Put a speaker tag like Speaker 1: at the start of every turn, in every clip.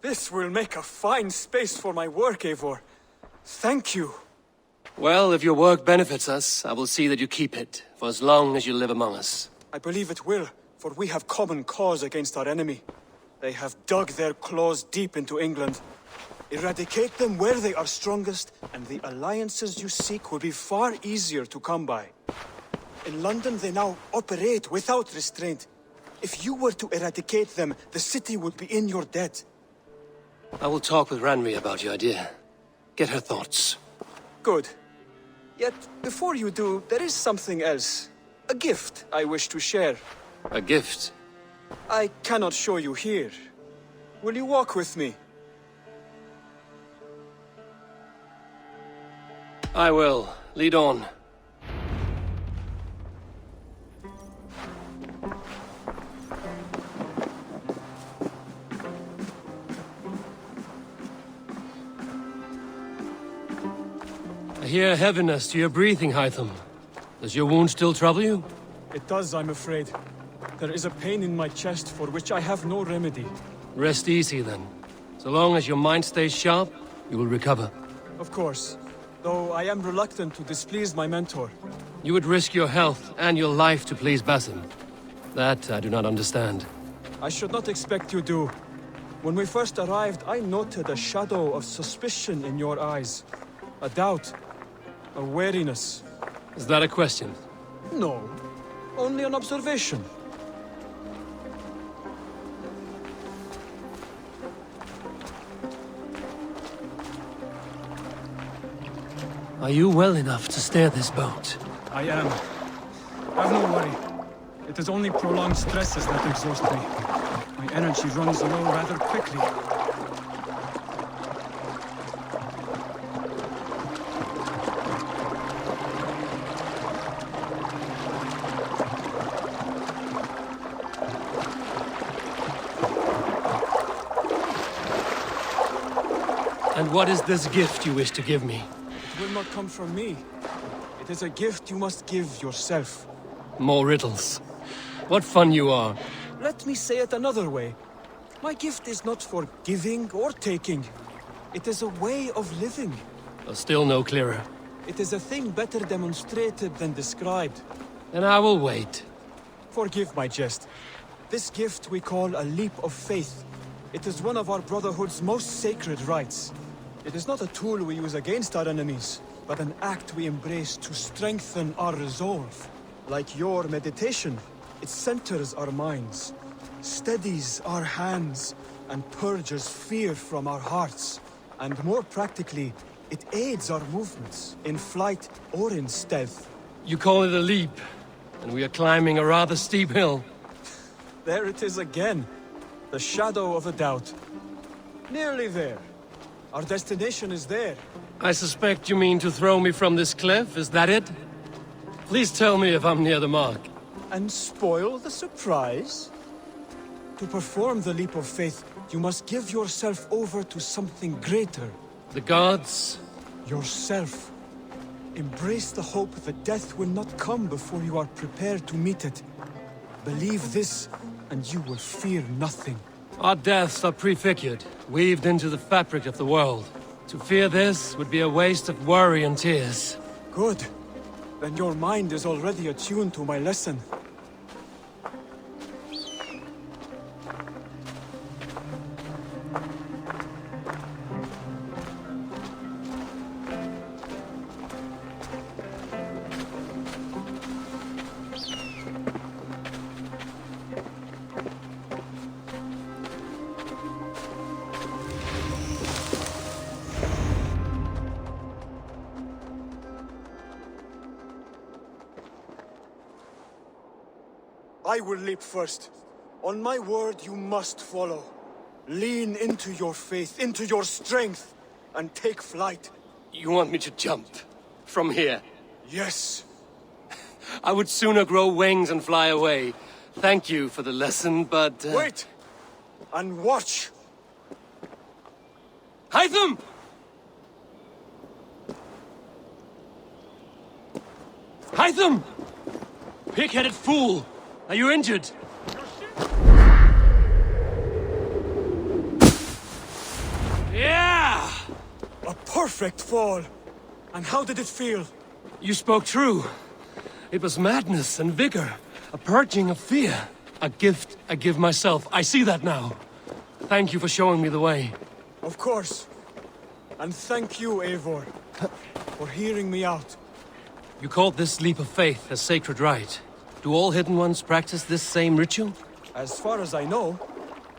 Speaker 1: This will make a fine space for my work, Eivor. Thank you.
Speaker 2: Well, if your work benefits us, I will see that you keep it, for as long as you live among us.
Speaker 1: I believe it will, for we have common cause against our enemy. They have dug their claws deep into England. Eradicate them where they are strongest, and the alliances you seek will be far easier to come by. In London, they now operate without restraint. If you were to eradicate them, the city would be in your debt.
Speaker 2: I will talk with Ranri about your idea. Get her thoughts.
Speaker 1: Good. Yet, before you do, there is something else. A gift I wish to share.
Speaker 2: A gift?
Speaker 1: I cannot show you here. Will you walk with me?
Speaker 2: I will. Lead on. I hear heaviness to your breathing, Hytham. Does your wound still trouble you?
Speaker 1: It does, I'm afraid. There is a pain in my chest for which I have no remedy.
Speaker 2: Rest easy, then. So long as your mind stays sharp, you will recover.
Speaker 1: Of course. Though I am reluctant to displease my mentor.
Speaker 2: You would risk your health and your life to please Basim. That I do not understand.
Speaker 1: I should not expect you do. When we first arrived, I noted a shadow of suspicion in your eyes. A doubt. A wariness.
Speaker 2: Is that a question?
Speaker 1: No. Only an observation.
Speaker 2: Are you well enough to steer this boat?
Speaker 1: I am. Have no worry. It is only prolonged stresses that exhaust me. My energy runs low rather quickly.
Speaker 2: And what is this gift you wish to give me?
Speaker 1: It will not come from me. It is a gift you must give yourself.
Speaker 2: More riddles. What fun you are.
Speaker 1: Let me say it another way. My gift is not for giving or taking. It is a way of living.
Speaker 2: Still no clearer.
Speaker 1: It is a thing better demonstrated than described.
Speaker 2: Then I will wait.
Speaker 1: Forgive my jest. This gift we call a leap of faith. It is one of our Brotherhood's most sacred rites. It is not a tool we use against our enemies, but an act we embrace to strengthen our resolve. Like your meditation, it centers our minds, steadies our hands, and purges fear from our hearts. And more practically, it aids our movements, in flight or in stealth.
Speaker 2: You call it a leap, and we are climbing a rather steep hill.
Speaker 1: There it is again, the shadow of a doubt. Nearly there. Our destination is there.
Speaker 2: I suspect you mean to throw me from this cliff, is that it? Please tell me if I'm near the mark.
Speaker 1: And spoil the surprise? To perform the leap of faith, you must give yourself over to something greater.
Speaker 2: The gods?
Speaker 1: Yourself. Embrace the hope that death will not come before you are prepared to meet it. Believe this, and you will fear nothing.
Speaker 2: Our deaths are prefigured, weaved into the fabric of the world. To fear this would be a waste of worry and tears.
Speaker 1: Good. Then your mind is already attuned to my lesson. I will leap first. On my word, you must follow. Lean into your faith, into your strength, and take flight.
Speaker 2: You want me to jump? From here?
Speaker 1: Yes.
Speaker 2: I would sooner grow wings and fly away. Thank you for the lesson, but...
Speaker 1: Wait! And watch!
Speaker 2: Hytham! Hytham! Pig-headed fool! Are you injured?
Speaker 1: A perfect fall! And how did it feel?
Speaker 2: You spoke true. It was madness and vigor, a purging of fear. A gift I give myself. I see that now. Thank you for showing me the way.
Speaker 1: Of course. And thank you, Eivor, for hearing me out.
Speaker 2: You called this leap of faith a sacred rite. Do all Hidden Ones practice this same ritual?
Speaker 1: As far as I know,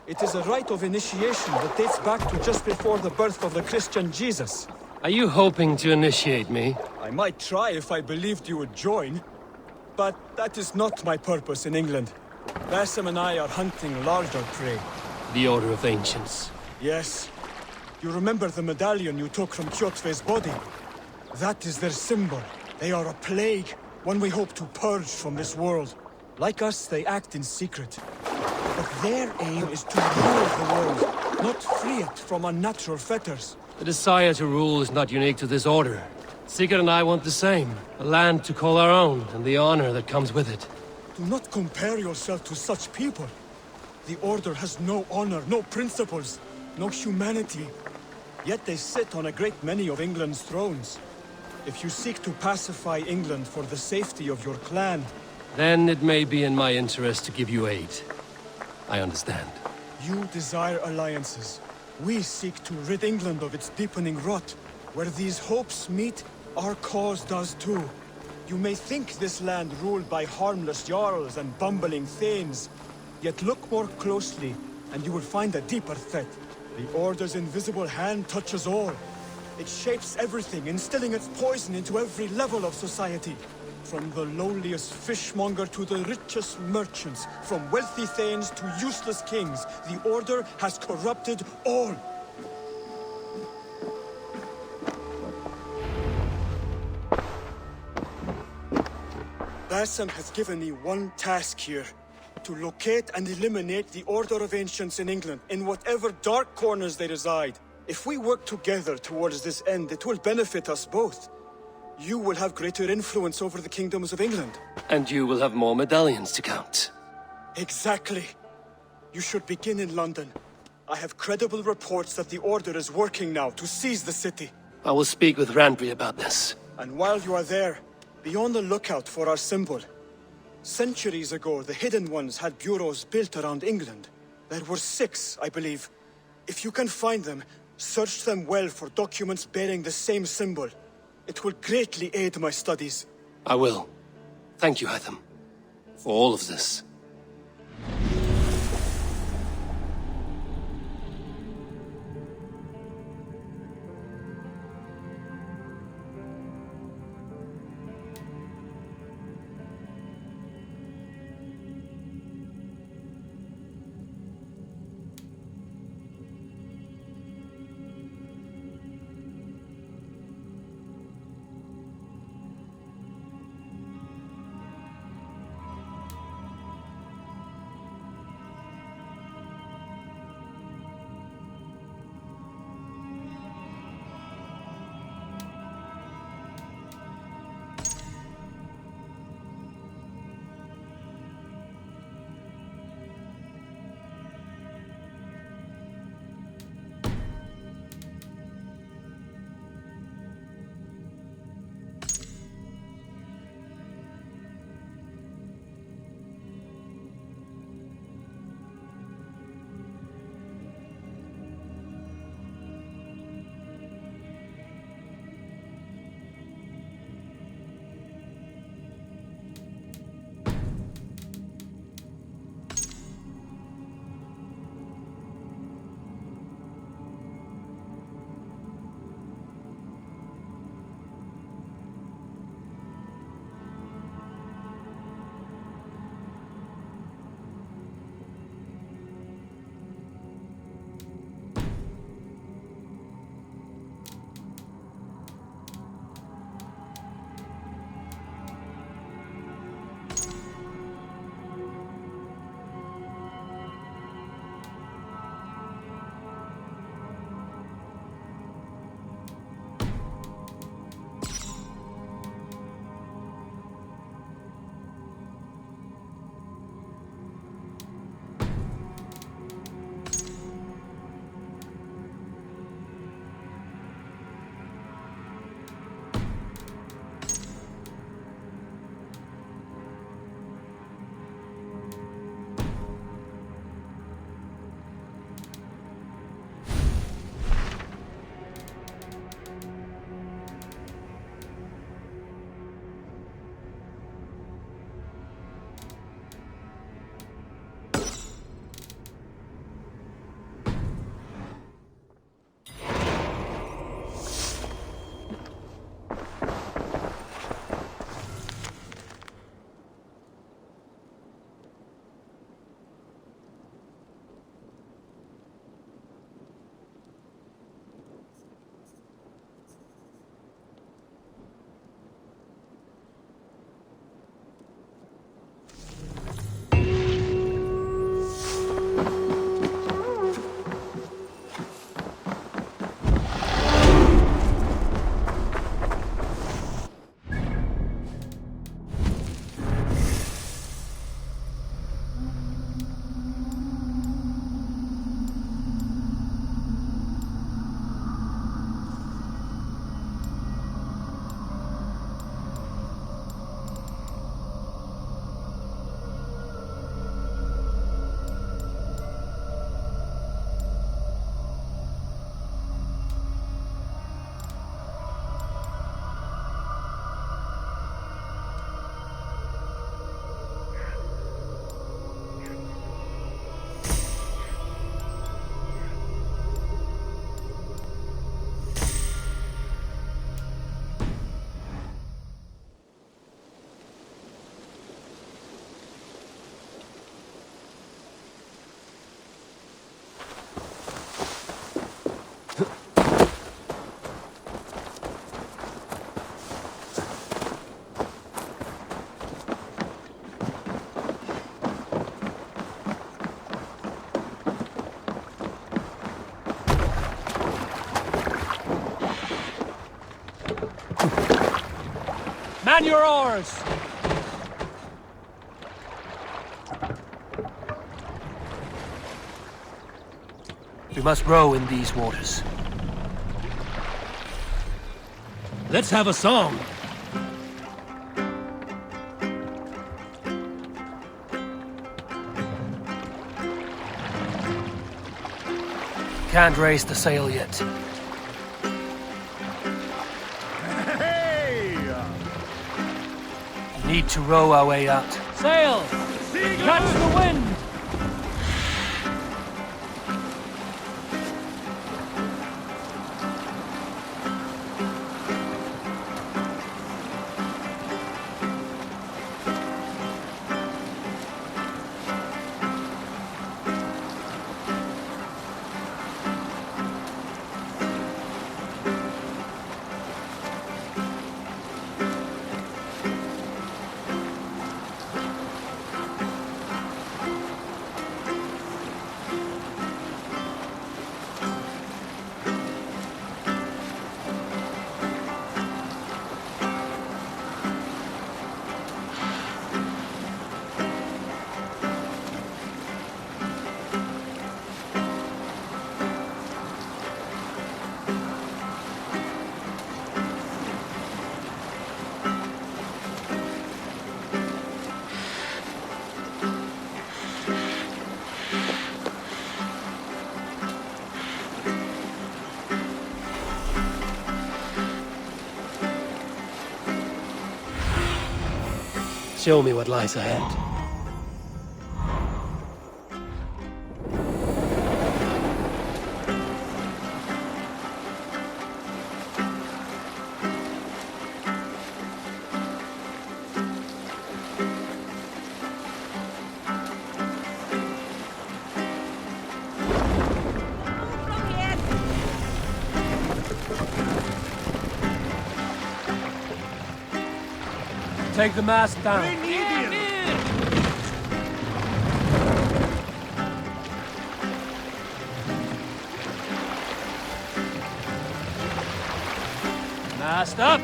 Speaker 1: it is a rite of initiation that dates back to just before the birth of the Christian Jesus.
Speaker 2: Are you hoping to initiate me?
Speaker 1: I might try if I believed you would join, but that is not my purpose in England. Basim and I are hunting larger prey.
Speaker 2: The Order of Ancients.
Speaker 1: Yes. You remember the medallion you took from Kjotve's body? That is their symbol. They are a plague, one we hope to purge from this world. Like us, they act in secret. But their aim is to rule the world, not free it from unnatural fetters.
Speaker 2: The desire to rule is not unique to this order. Sigurd and I want the same. A land to call our own, and the honor that comes with it.
Speaker 1: Do not compare yourself to such people. The Order has no honor, no principles, no humanity. Yet they sit on a great many of England's thrones. If you seek to pacify England for the safety of your clan...
Speaker 2: Then it may be in my interest to give you aid. I understand.
Speaker 1: You desire alliances. We seek to rid England of its deepening rot. Where these hopes meet, our cause does too. You may think this land ruled by harmless jarls and bumbling thanes. Yet look more closely, and you will find a deeper threat. The Order's invisible hand touches all. It shapes everything, instilling its poison into every level of society. From the lowliest fishmonger to the richest merchants, from wealthy thanes to useless kings, the Order has corrupted all. Basim has given me one task here. To locate and eliminate the Order of Ancients in England, in whatever dark corners they reside. If we work together towards this end, it will benefit us both. You will have greater influence over the kingdoms of England.
Speaker 2: And you will have more medallions to count.
Speaker 1: Exactly. You should begin in London. I have credible reports that the Order is working now to seize the city.
Speaker 2: I will speak with Randbury about this.
Speaker 1: And while you are there, be on the lookout for our symbol. Centuries ago, the Hidden Ones had bureaus built around England. There were 6, I believe. If you can find them, search them well for documents bearing the same symbol. It will greatly aid my studies.
Speaker 2: I will. Thank you, Hytham, for all of this. Man your oars! We must row in these waters. Let's have a song. Can't raise the sail yet.
Speaker 3: Hey!
Speaker 2: Need to row our way out. Sail! Catch the wind! Show me what lies ahead. Take the mast down. Mast up.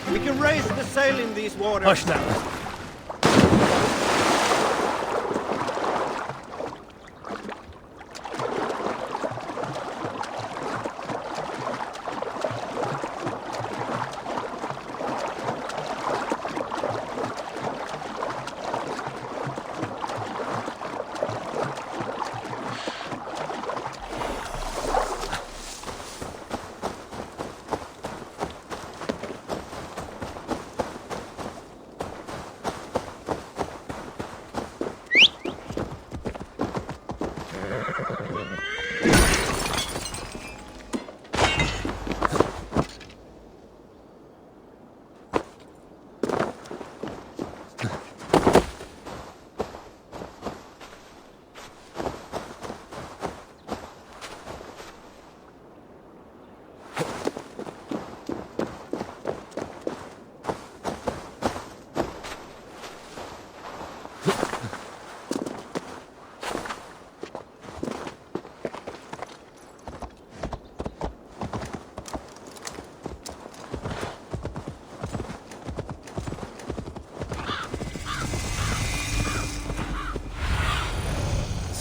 Speaker 3: We can raise the sail in these waters.
Speaker 2: Hush now.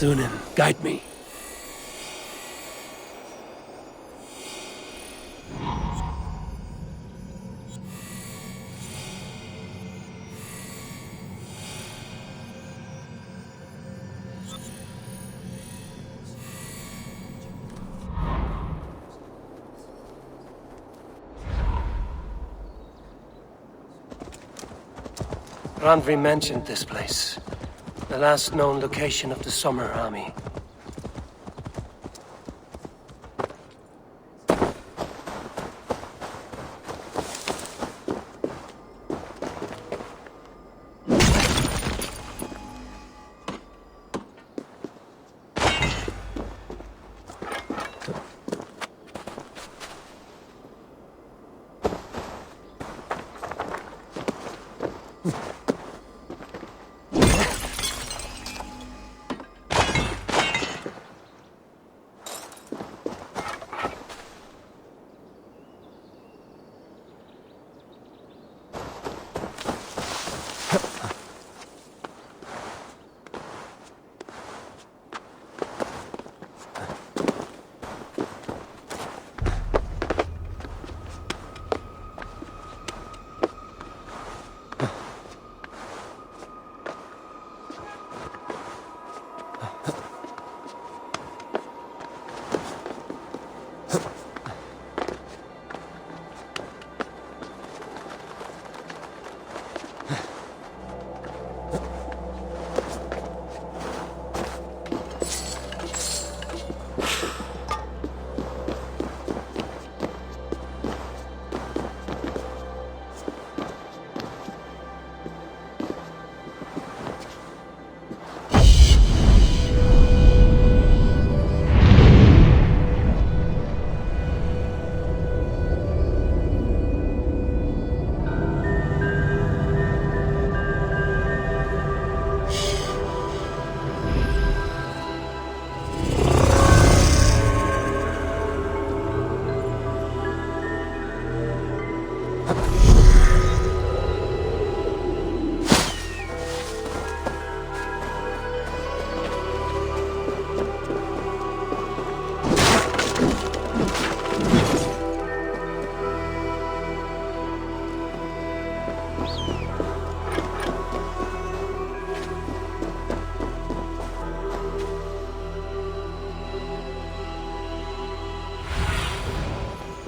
Speaker 2: Sunan, guide me. Randvi mentioned this place. The last known location of the Summer Army.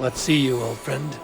Speaker 2: Let's see you, old friend.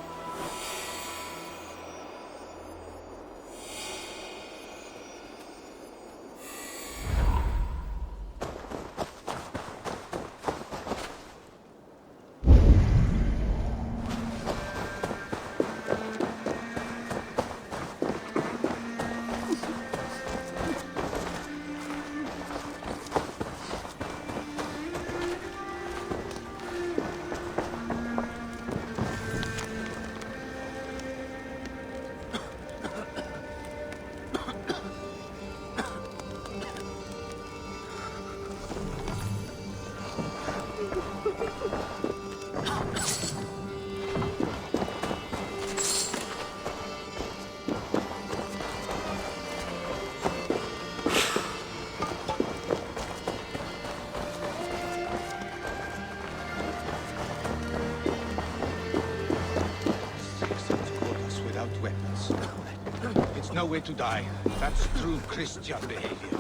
Speaker 4: It's no way to die. That's true Christian behavior.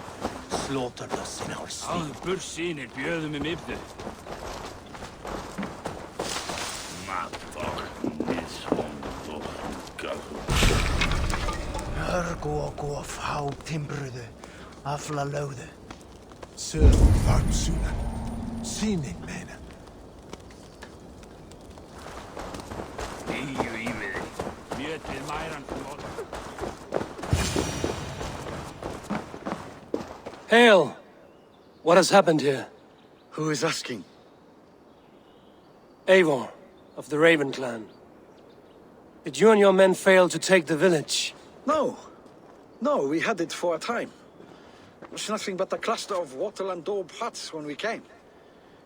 Speaker 4: Slaughtered us in our sleep.
Speaker 5: Alle börsen het bjöðum í mipni. Mattok, nishondok, gagu.
Speaker 3: Hörgu og góf há timbruðu, afla lögðu.
Speaker 6: Serve Vartsuna. Sýning meina.
Speaker 5: Íu ímið. Mjötið mæran smóð.
Speaker 2: Hail! What has happened here?
Speaker 3: Who is asking?
Speaker 2: Eivor, of the Raven clan. Did you and your men fail to take the village?
Speaker 7: No. No, we had it for a time. It was nothing but a cluster of wattle and daub huts when we came.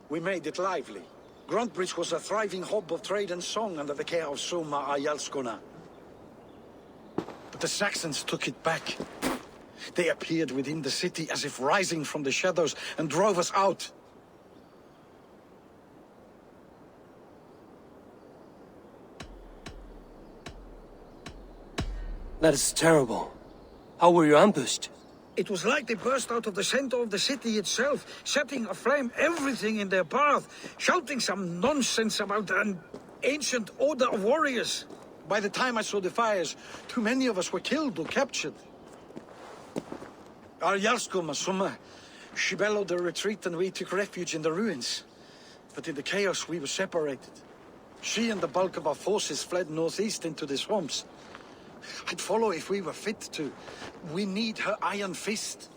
Speaker 7: We made it lively. Gruntbridge was a thriving hub of trade and song under the care of Soma Ayalskona. But the Saxons took it back. They appeared within the city as if rising from the shadows and drove us out.
Speaker 2: That is terrible. How were you ambushed?
Speaker 7: It was like they burst out of the center of the city itself, setting aflame everything in their path, shouting some nonsense about an ancient order of warriors. By the time I saw the fires, too many of us were killed or captured. Our Yarskoma, Summa, she bellowed the retreat and we took refuge in the ruins. But in the chaos we were separated. She and the bulk of our forces fled northeast into the swamps. I'd follow if we were fit to. We need her iron fist.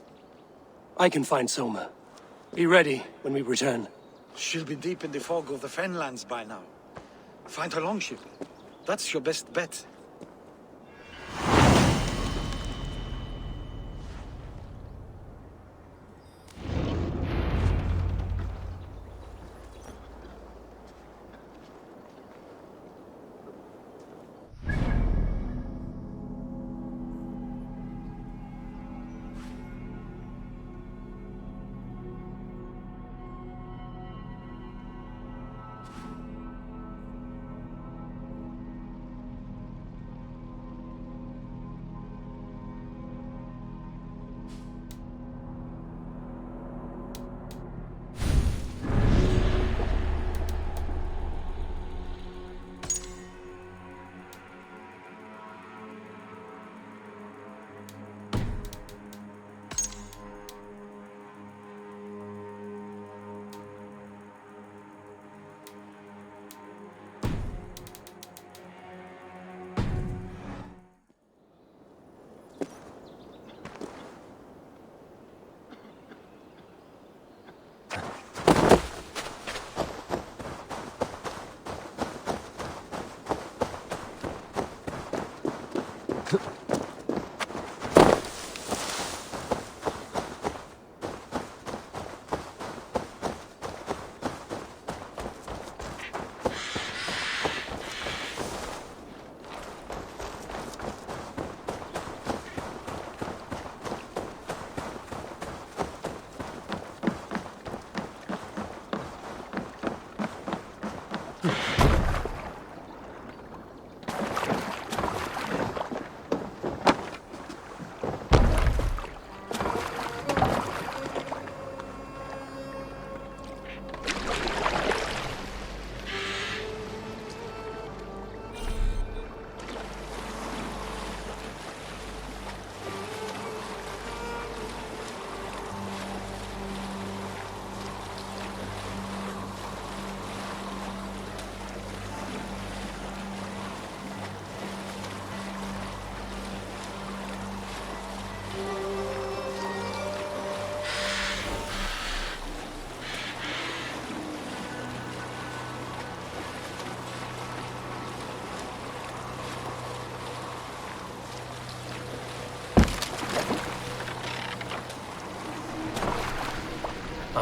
Speaker 2: I can find Soma. Be ready when we return.
Speaker 7: She'll be deep in the fog of the Fenlands by now. Find her longship. That's your best bet.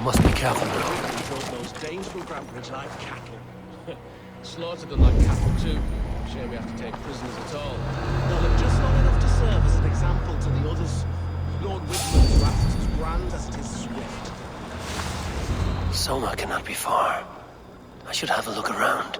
Speaker 2: must be careful now.
Speaker 8: We drove those dangerous Grand Bridge like cattle. Slaughtered them like cattle too. Shame we have to take prisoners at all. No, but just long enough to serve as an example to the others. Lord Widman's wrath is as grand as it is swift.
Speaker 2: Soma cannot be far. I should have a look around.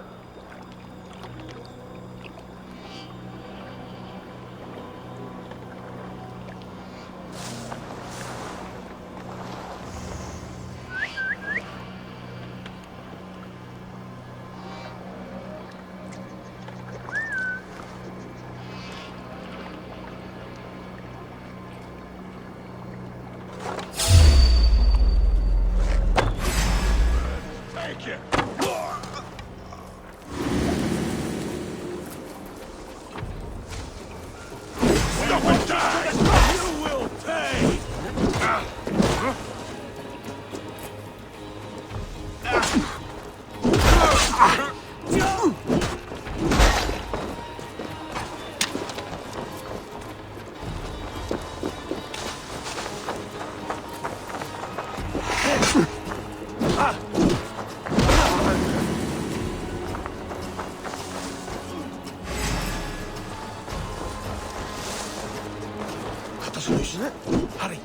Speaker 7: Hurry.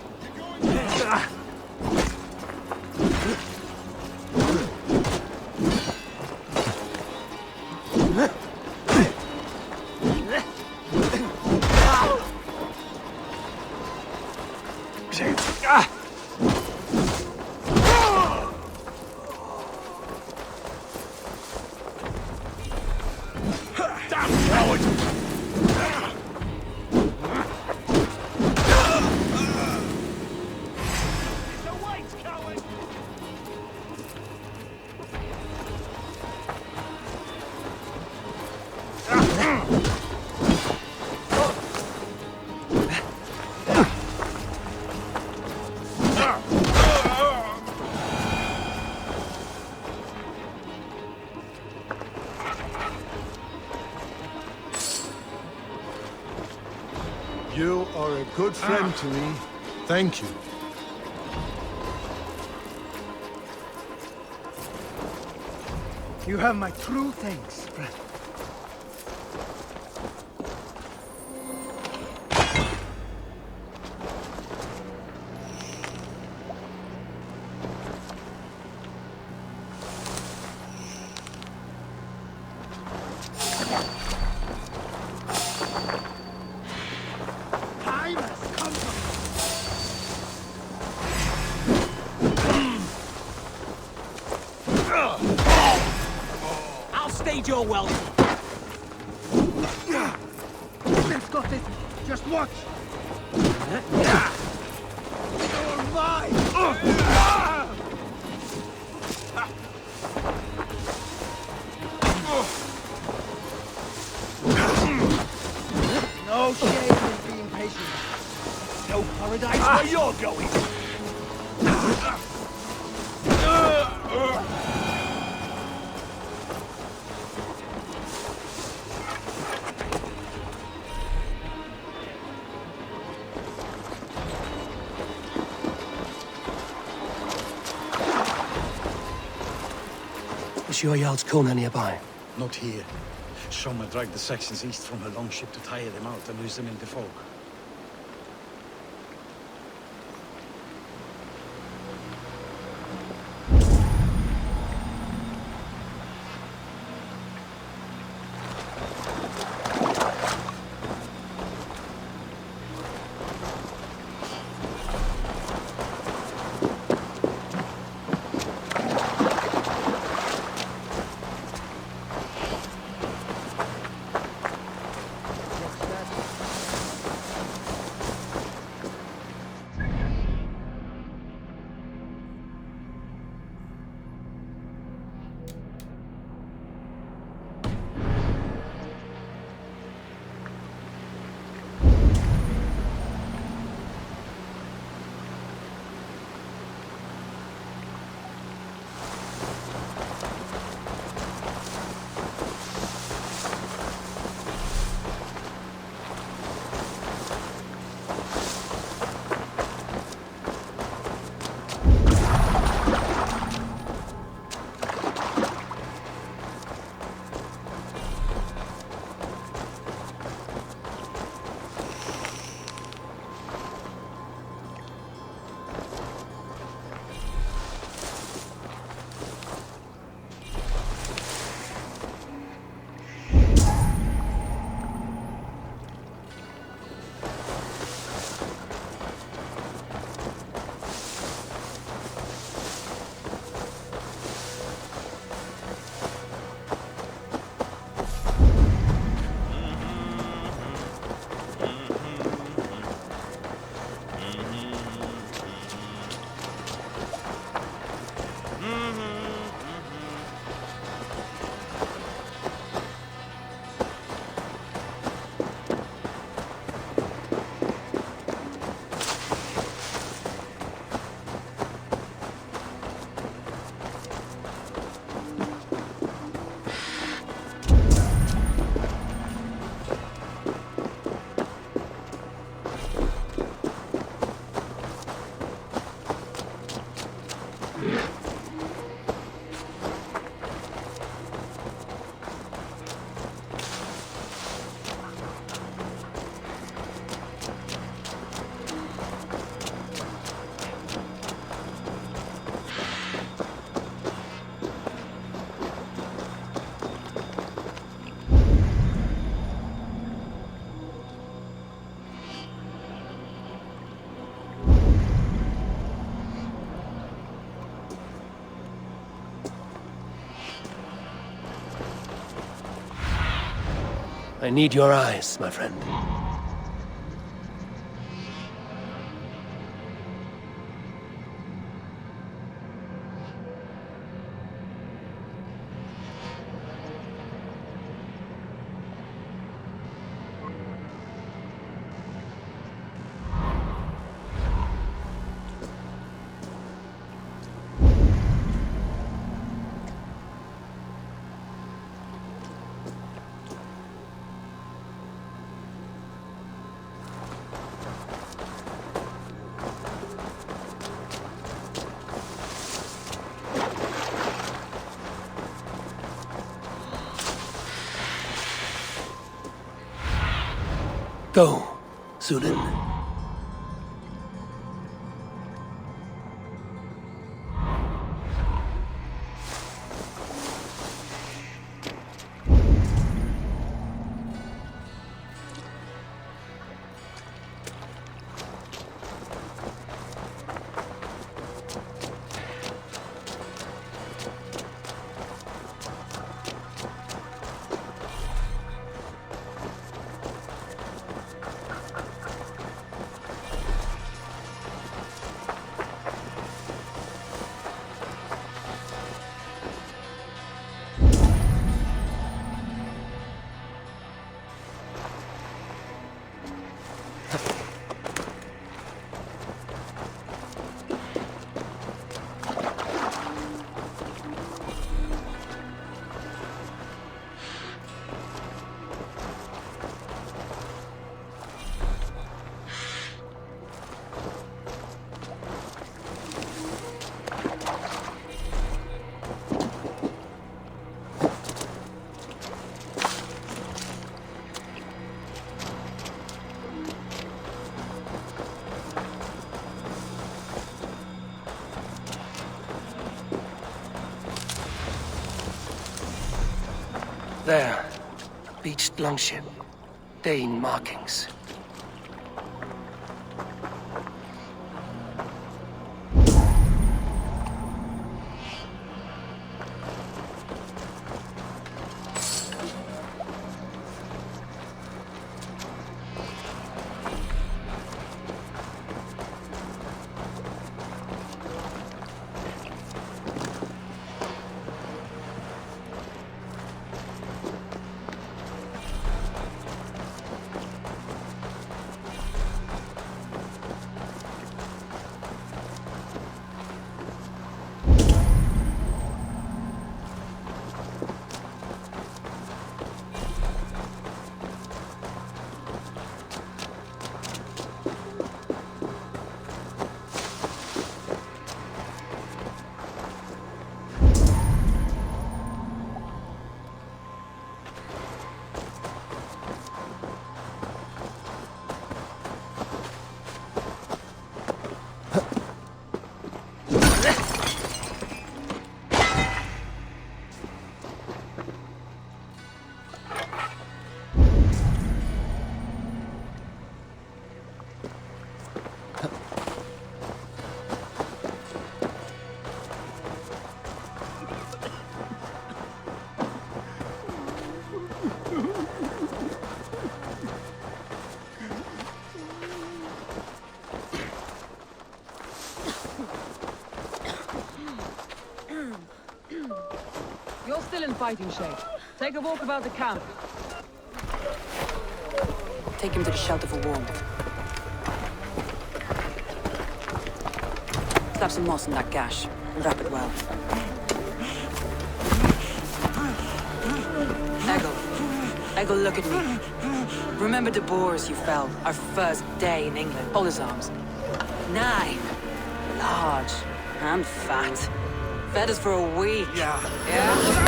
Speaker 6: You are a good friend to me. Thank you.
Speaker 3: You have my true thanks, friend.
Speaker 8: Your welcome.
Speaker 3: We've got it. Just watch. You're mine. No shame in being patient. No paradise where you're going.
Speaker 2: Is your Jarl's Kona nearby?
Speaker 7: Not here. Soma dragged the Saxons east from her longship to tire them out and lose them in the fog.
Speaker 2: I need your eyes, my friend. Go, Zulin. There. Beached longship. Dane markings.
Speaker 9: You're still in fighting shape. Take a walk about the camp.
Speaker 10: Take him to the shelter for warmth. Slap some moss in that gash and wrap it well. Eggle, look at me. Remember the boars you fell our first day in England? Hold his arms. 9. Large. And fat. Fed us for a week.
Speaker 3: Yeah.
Speaker 10: Yeah?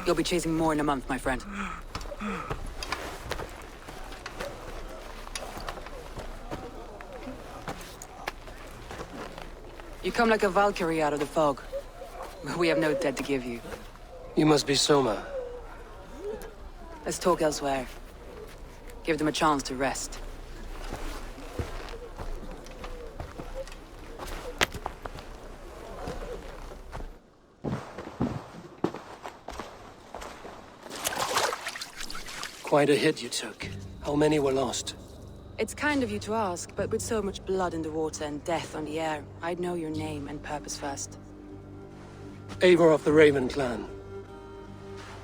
Speaker 10: You'll be chasing more in a month, my friend. You come like a Valkyrie out of the fog. We have no debt to give you.
Speaker 2: You must be Soma.
Speaker 10: Let's talk elsewhere. Give them a chance to rest.
Speaker 2: Quite a hit you took. How many were lost?
Speaker 10: It's kind of you to ask, but with so much blood in the water and death on the air, I'd know your name and purpose first.
Speaker 2: Eivor of the Raven clan.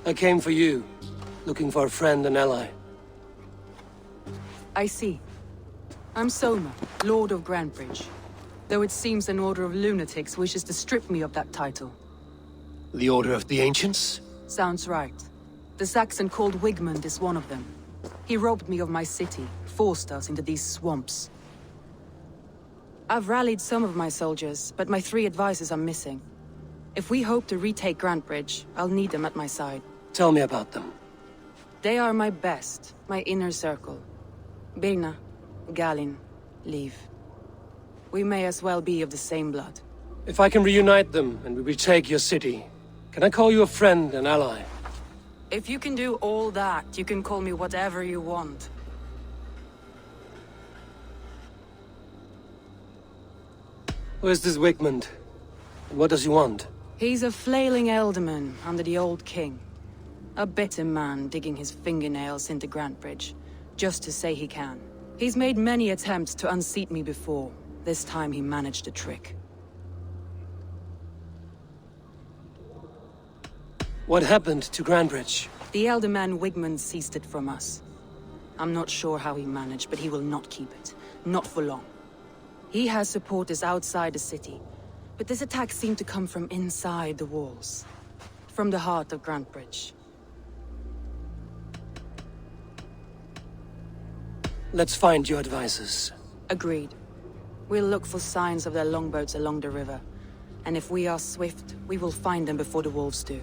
Speaker 2: I came for you, looking for a friend and ally.
Speaker 10: I see. I'm Soma, Lord of Grantbridge. Though it seems an order of lunatics wishes to strip me of that title.
Speaker 2: The Order of the Ancients?
Speaker 10: Sounds right. The Saxon called Wigmund is one of them. He robbed me of my city, forced us into these swamps. I've rallied some of my soldiers, but my 3 advisors are missing. If we hope to retake Grantbridge, I'll need them at my side.
Speaker 2: Tell me about them.
Speaker 10: They are my best, my inner circle. Birna, Galin, Liv. We may as well be of the same blood.
Speaker 2: If I can reunite them and we retake your city, can I call you a friend and ally?
Speaker 10: If you can do all that, you can call me whatever you want.
Speaker 2: Where's this Wigmund? And what does he want?
Speaker 10: He's a flailing elderman under the old king. A bitter man digging his fingernails into Grantbridge, just to say he can. He's made many attempts to unseat me before. This time he managed a trick.
Speaker 2: What happened to Grantbridge?
Speaker 10: The elderman Wigmund seized it from us. I'm not sure how he managed, but he will not keep it. Not for long. He has supporters outside the city, but this attack seemed to come from inside the walls. From the heart of Grantbridge.
Speaker 2: Let's find your advisors.
Speaker 10: Agreed. We'll look for signs of their longboats along the river. And if we are swift, we will find them before the wolves do.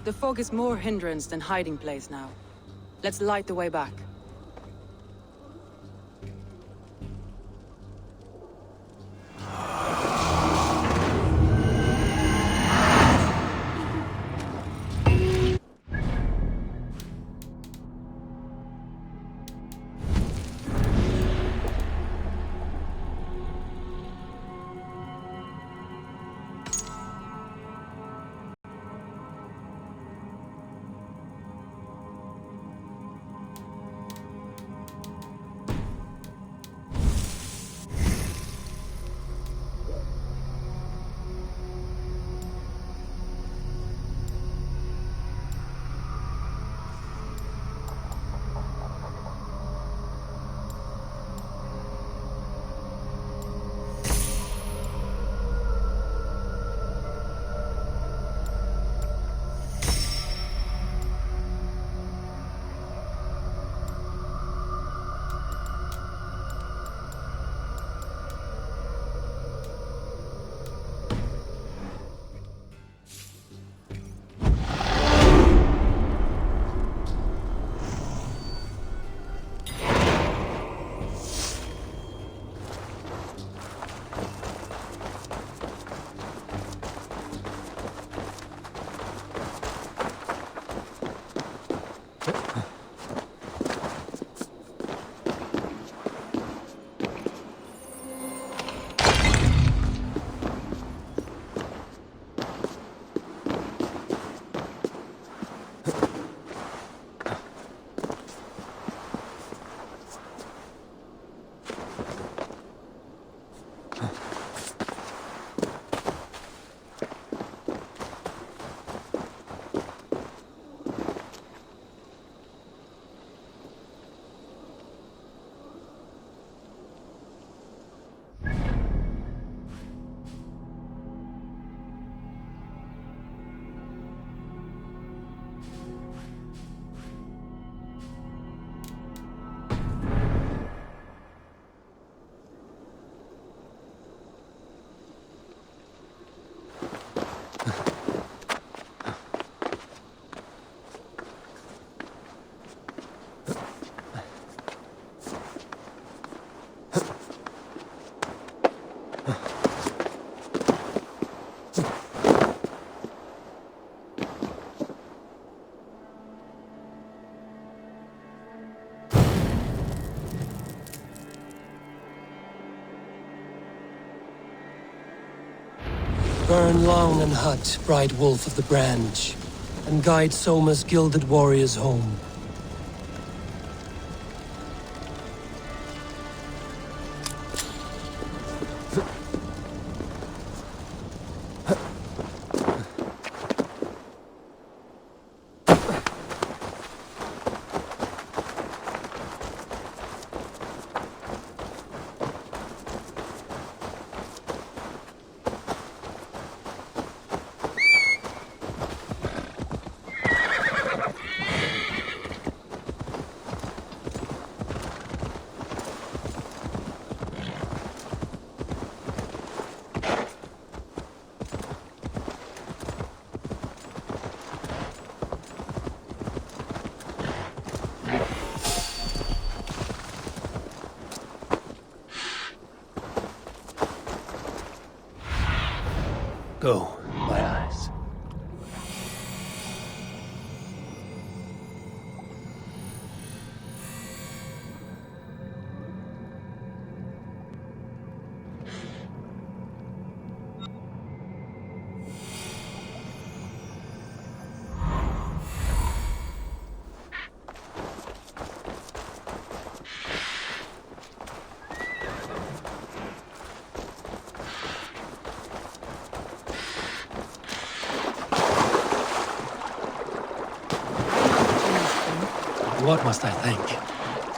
Speaker 10: The fog is more hindrance than hiding place now. Let's light the way back.
Speaker 2: Burn long and hot, bright wolf of the branch, and guide Soma's gilded warriors home. Go, my eyes. What must I think?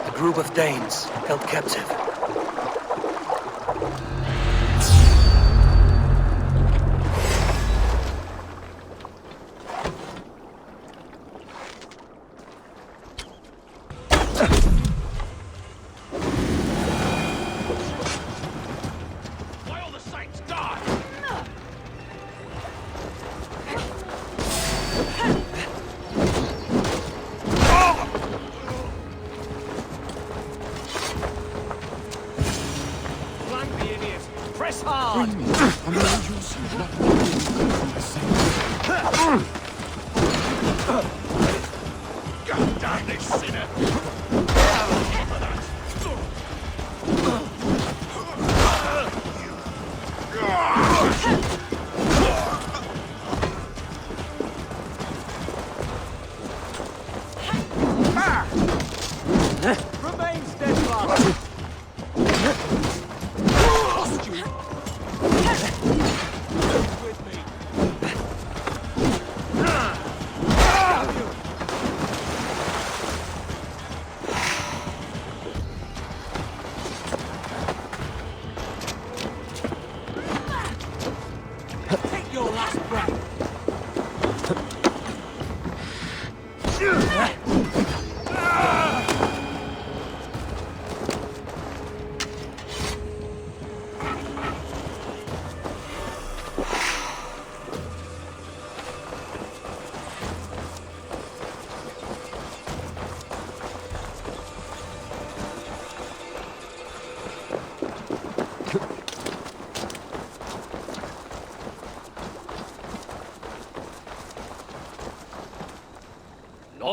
Speaker 11: A group of Danes held captive.
Speaker 3: Why all the saints die? Flank the idiots! Press hard! God damn this sinner! Remain steadfast! Lost you! With me! Take your last breath!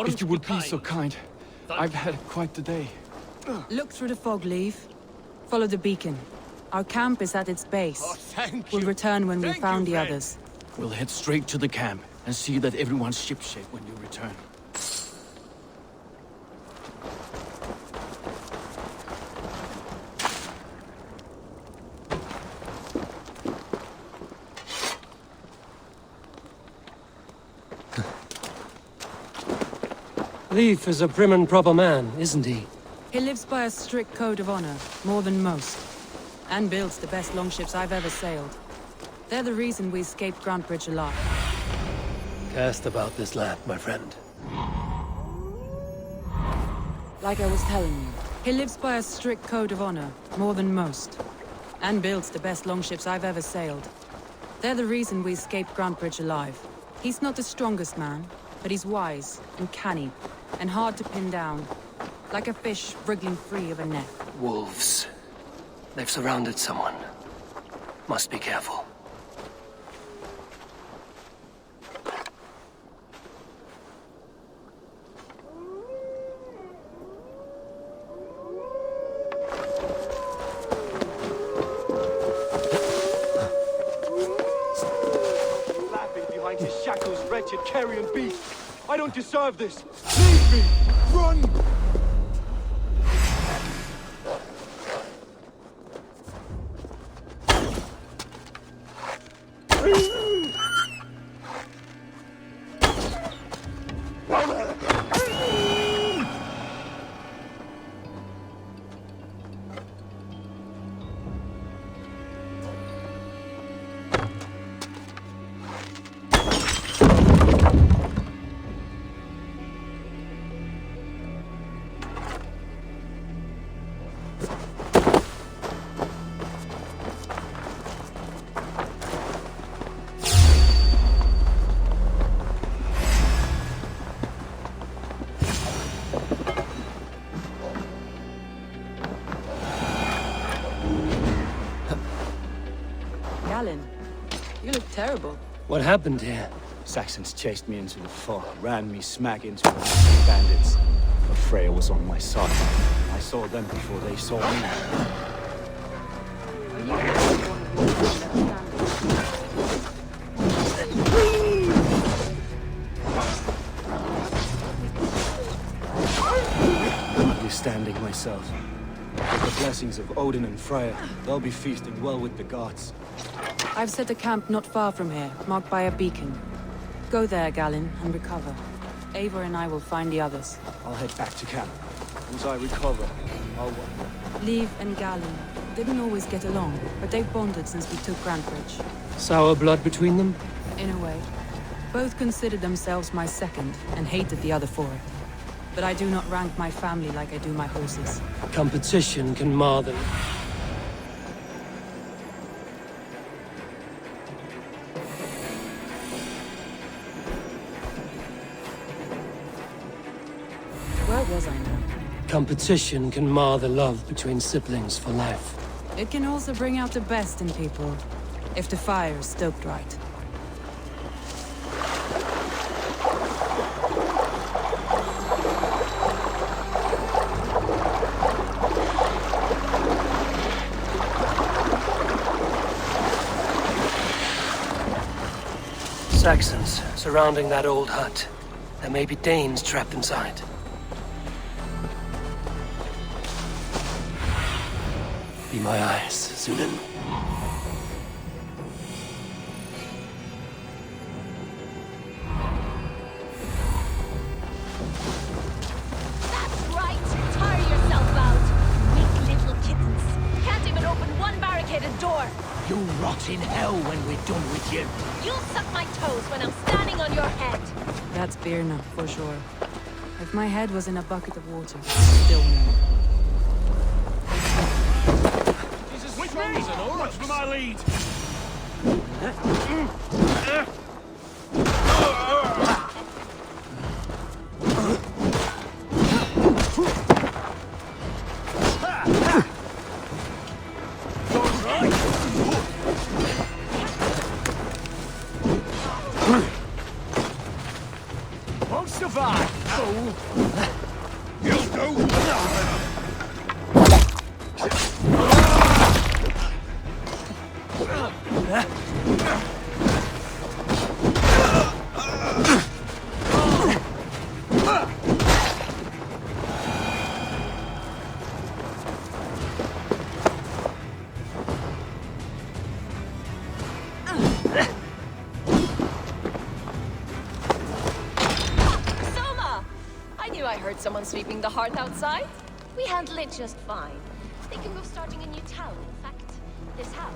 Speaker 12: If you would be so kind. I've had quite the day.
Speaker 10: Look through the fog, leave. Follow the beacon. Our camp is at its base.
Speaker 3: Oh, thank
Speaker 10: We'll
Speaker 3: you.
Speaker 10: return when we've
Speaker 3: Thank
Speaker 10: found
Speaker 3: you,
Speaker 10: the
Speaker 3: friend.
Speaker 10: others.
Speaker 12: We'll head straight to the camp and see that everyone's shipshape when you return.
Speaker 2: Leif is a prim and proper man, isn't he?
Speaker 10: He lives by a strict code of honor, more than most. And builds the best longships I've ever sailed. They're the reason we escaped Grand Bridge alive.
Speaker 2: Cast about this land, my friend.
Speaker 10: Like I was telling you, he lives by a strict code of honor, more than most. And builds the best longships I've ever sailed. They're the reason we escaped Grand Bridge alive. He's not the strongest man, but he's wise and canny, and hard to pin down. Like a fish wriggling free of a net.
Speaker 11: Wolves. They've surrounded someone. Must be careful.
Speaker 3: wretched carrion beast! I don't deserve this! Leave me! Run!
Speaker 10: You look terrible.
Speaker 2: What happened here?
Speaker 3: Saxons chased me into the fog, ran me smack into a nest of bandits. But Freya was on my side. I saw them before they saw me. Standing myself. With the blessings of Odin and Freya, they'll be feasting well with the gods.
Speaker 10: I've set a camp not far from here, marked by a beacon. Go there, Galen, and recover. Eivor and I will find the others.
Speaker 3: I'll head back to camp. Once I recover, I'll...
Speaker 10: Leave and Galen didn't always get along, but they've bonded since we took Grantbridge.
Speaker 2: Sour blood between them?
Speaker 10: In a way. Both considered themselves my second, and hated the other for it. But I do not rank my family like I do my horses.
Speaker 2: Competition can mar them.
Speaker 10: Where was I now?
Speaker 2: Competition can mar the love between siblings for life.
Speaker 10: It can also bring out the best in people, if the fire is stoked right.
Speaker 11: Saxons surrounding that old hut. There may be Danes trapped inside. Be my eyes, Sunan.
Speaker 13: That's right! Tire yourself out! Weak little kittens. Can't even open one barricaded door!
Speaker 3: You'll rot in hell when we're done with you.
Speaker 13: You'll suck my toes when I'm standing on your head!
Speaker 10: That's Birna, for sure. If my head was in a bucket of water, still more.
Speaker 3: Jesus, which one is it? All right, for my lead! Won't survive! You'll do!
Speaker 13: Someone sweeping the hearth outside? We handle it just fine. Thinking of starting a new town, in fact. This house.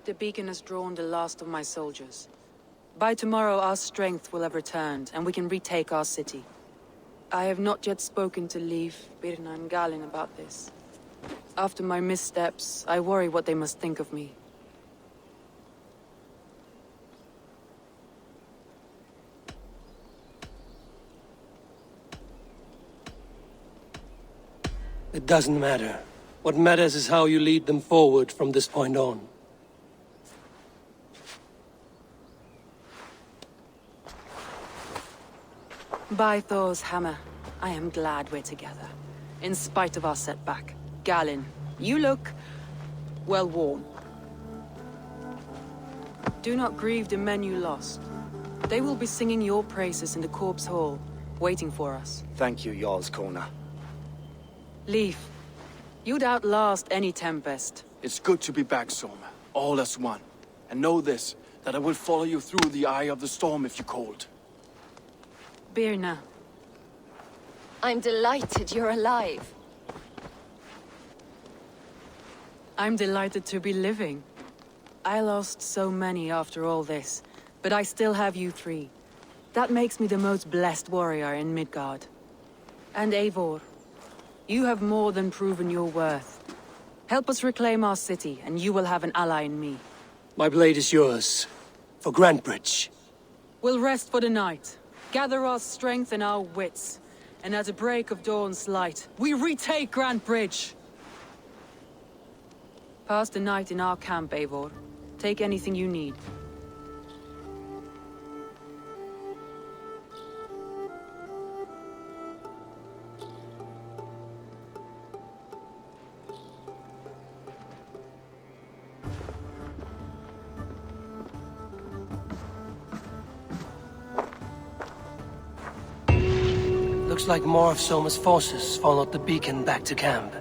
Speaker 10: The beacon has drawn the last of my soldiers. By tomorrow, our strength will have returned, and we can retake our city. I have not yet spoken to Leif, Birna, and Galin about this. After my missteps, I worry what they must think of me.
Speaker 11: It doesn't matter. What matters is how you lead them forward from this point on.
Speaker 10: By Thor's hammer, I am glad we're together. In spite of our setback. Galin, you look... well, warm. Do not grieve the men you lost. They will be singing your praises in the Corpse Hall, waiting for us.
Speaker 3: Thank you, Jarl's Corner.
Speaker 10: Leif, you'd outlast any tempest.
Speaker 12: It's good to be back, Soma. All as one. And know this, that I will follow you through the eye of the storm if you're cold.
Speaker 10: Birna.
Speaker 13: I'm delighted you're alive.
Speaker 10: I'm delighted to be living. I lost so many after all this, but I still have you three. That makes me the most blessed warrior in Midgard. And Eivor, you have more than proven your worth. Help us reclaim our city, and you will have an ally in me.
Speaker 11: My blade is yours. For Grantbridge.
Speaker 10: We'll rest for the night, gather our strength and our wits, and at the break of dawn's light, we retake Grantbridge! Pass the night in our camp, Eivor. Take anything you need.
Speaker 11: Looks like more of Soma's forces followed the beacon back to camp.